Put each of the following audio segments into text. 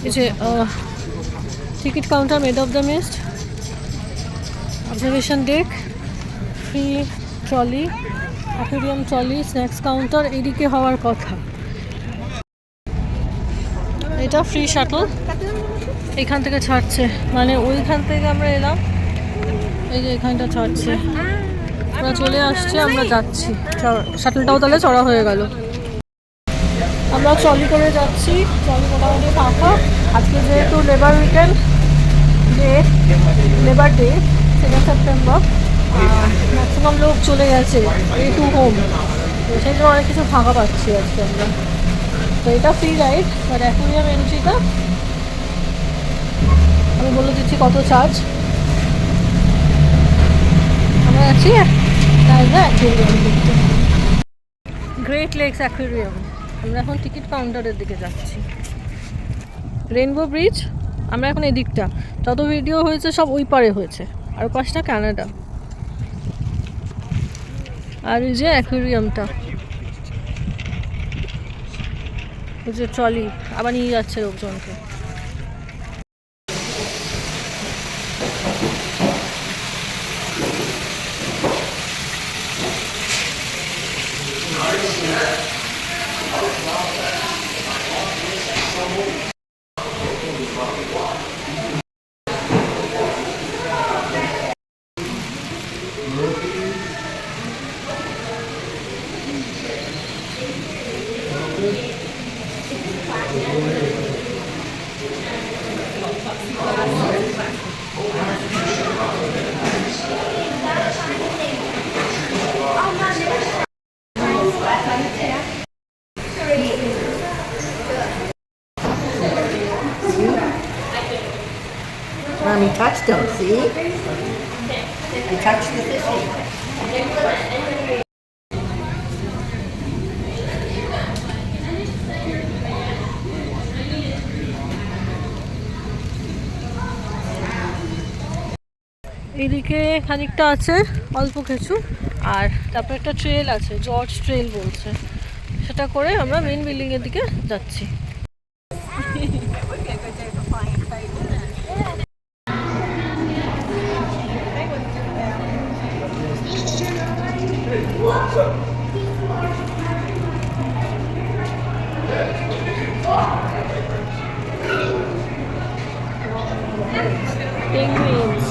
এই যে ticket counter made of the mist, observation day, free trolley, aquarium trolley, snacks counter এদিকে হওয়ার কথা। এটা ফ্রি শাটল এখান থেকে ছাড়ছে, মানে ওইখান থেকে আমরা এলাম, এই যে এখানটা ছাড়ছে, আমরা চলে আসছে, আমরা যাচ্ছি। শাটলটাও তাহলে চড়া হয়ে গেল। আমরা ট্রলি করে যাচ্ছি, ট্রলি মোটামুটি ফাঁকা। আজকে যেহেতু labour weekend labour day 2 September, maximum লোক চলে গেছে টু হোম, তো সেই জন্য অনেক কিছু ফাঁকা পাচ্ছি আজকে আমরা। তো এটা ফ্রি রাইড, বাট অ্যাকোয়ারিয়াম এন্ট্রিটা আমি বলে দিচ্ছি কত চার্জ। আমরা আছি অ্যাকোয়ারিয়াম দেখতে, গ্রেট লেকস অ্যাকোয়ারিয়াম। আমরা এখন টিকিট কাউন্টারের দিকে যাচ্ছি। রেনবো ব্রিজ, আমরা এখন এদিকটা, যত ভিডিও হয়েছে সব ওই পারে হয়েছে, আর পাশটা কানাডা। আর এই যে অ্যাকোয়ারিয়ামটা, ওই যে ট্রলি আবার নিয়ে যাচ্ছে লোকজনকে। Mommy touched them, see? You touched the fishy. এইদিকে খানিকটা আছে অল্প কিছু, আর তারপর একটা ট্রেল আছে, জর্জ ট্রেল বলছে, সেটা করে আমরা মেন বিল্ডিংয়ের দিকে যাচ্ছি। Penguins.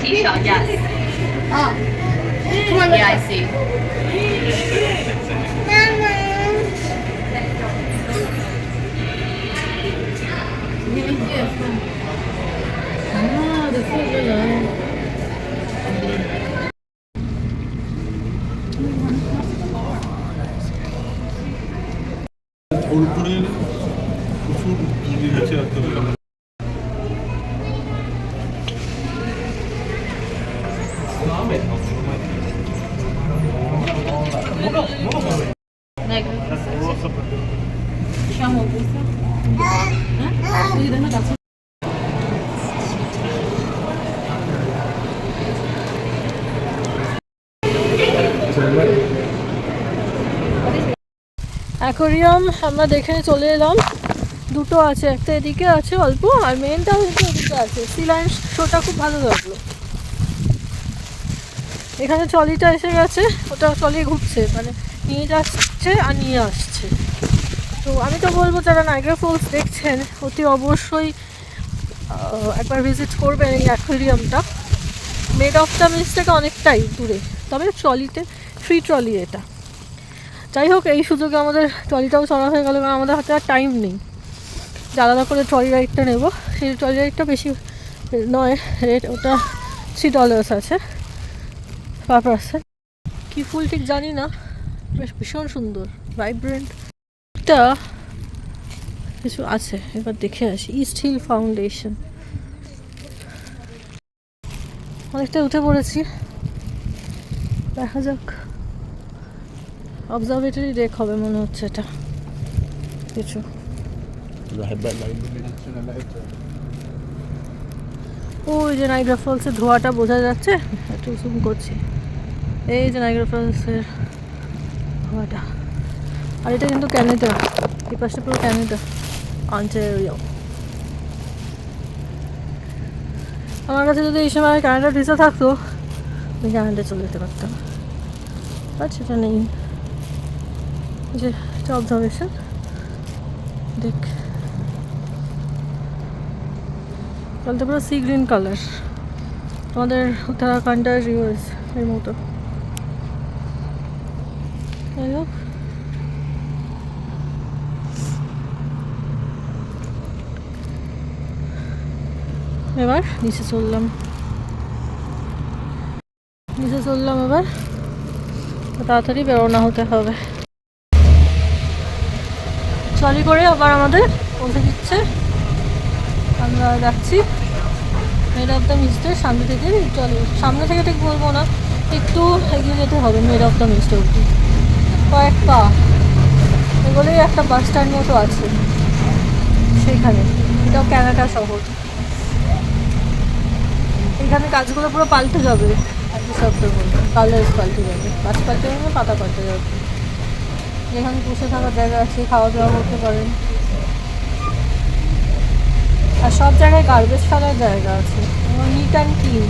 T-shirt, yes. Oh. Yeah, I see. Ah, the food is nice. Aquarium আমরা দেখে চলে এলাম। দুটো আছে, একটা এদিকে আছে অল্প, আর মেনটাও এদিকে আছে। সি লায়ন শোটা খুব ভালো লাগলো। এখানে ট্রলিটা এসে গেছে, ওটা ট্রলি ঘুরছে, মানে নিয়ে যাচ্ছে আর নিয়ে আসছে। তো আমি তো বলবো যারা নায়াগ্রা ফলস দেখছেন অতি অবশ্যই একবার ভিজিট করবেন এই অ্যাকোরিয়ামটা। মেড অফ দ্য মিলস থেকে অনেকটাই দূরে, তবে ট্রলিতে ফ্রি ট্রলি এটা। যাই হোক, এই সুযোগে আমাদের ট্রলিটাও চড়া হয়ে গেল, কারণ আমাদের হাতে আর টাইম নেই যে আলাদা করে ট্রলি রাইডটা নেব। সেই ট্রলি রাইডটা বেশি নয়, রেট ওটা $3 আছে পার পারসন। কী ফুল ঠিক জানি না, বেশ ভীষণ সুন্দর, ভাইব্রেন্ট। এটা কিছু আছে, এবার দেখে আসি। ইস্ট হিল ফাউন্ডেশন, অনেকটা উঠে পড়েছি, দেখা যাক। অবজারভেটরি ডেক হবে মনে হচ্ছে এটা কিছু। ওই যে নাইগ্রা ফলসের ধোঁয়াটা বোঝা যাচ্ছে, একটু জুম করছি। এই যে নাইগ্রা ফলসের ধোঁয়াটা। আর এটা কিন্তু ক্যানাডা, এই পাশে পুরো ক্যানাডা, অন্টারিও। আমার কাছে যদি এই সময় ক্যানাডার ভিসা থাকতো আমি ক্যানাডা চলে যেতে পারতাম, বাট সেটা নেই। যে এটা অবজারভেশন দেখ, বলতে পুরো সি গ্রিন কালার, আমাদের উত্তরাখণ্ডের রিভার্স এর মতো। যাই হোক, এবার নিচে চললাম এবার তাড়াতাড়ি বেরোনা হতে হবে। ট্রলি করে আবার আমাদের পৌঁছে দিচ্ছে, আমরা যাচ্ছি মেড অফ দ্য মিস্টের সামনে থেকে। ট্রলি সামনে থেকে ঠিক বলবো না, একটু এগিয়ে যেতে হবে মেড অফ দ্য মিস্ট অবধি, কয়েক পা। এগুলোই একটা বাস স্ট্যান্ড মতো আছে সেইখানে, এটাও ক্যানাডা শহর। এখানে কাজগুলো পুরো পাল্টে যাবে এক সপ্তাহের মধ্যে, কালার পাল্টে যাবে, গাছ পাল্টে যাবে, পাতা পাল্টে যাবে। যেখানে বসে থাকার জায়গা আছে, খাওয়া দাওয়া করতে পারেন, আর সব জায়গায় গার্বেজ ফেলার জায়গা আছে, নিট অ্যান্ড ক্লিন।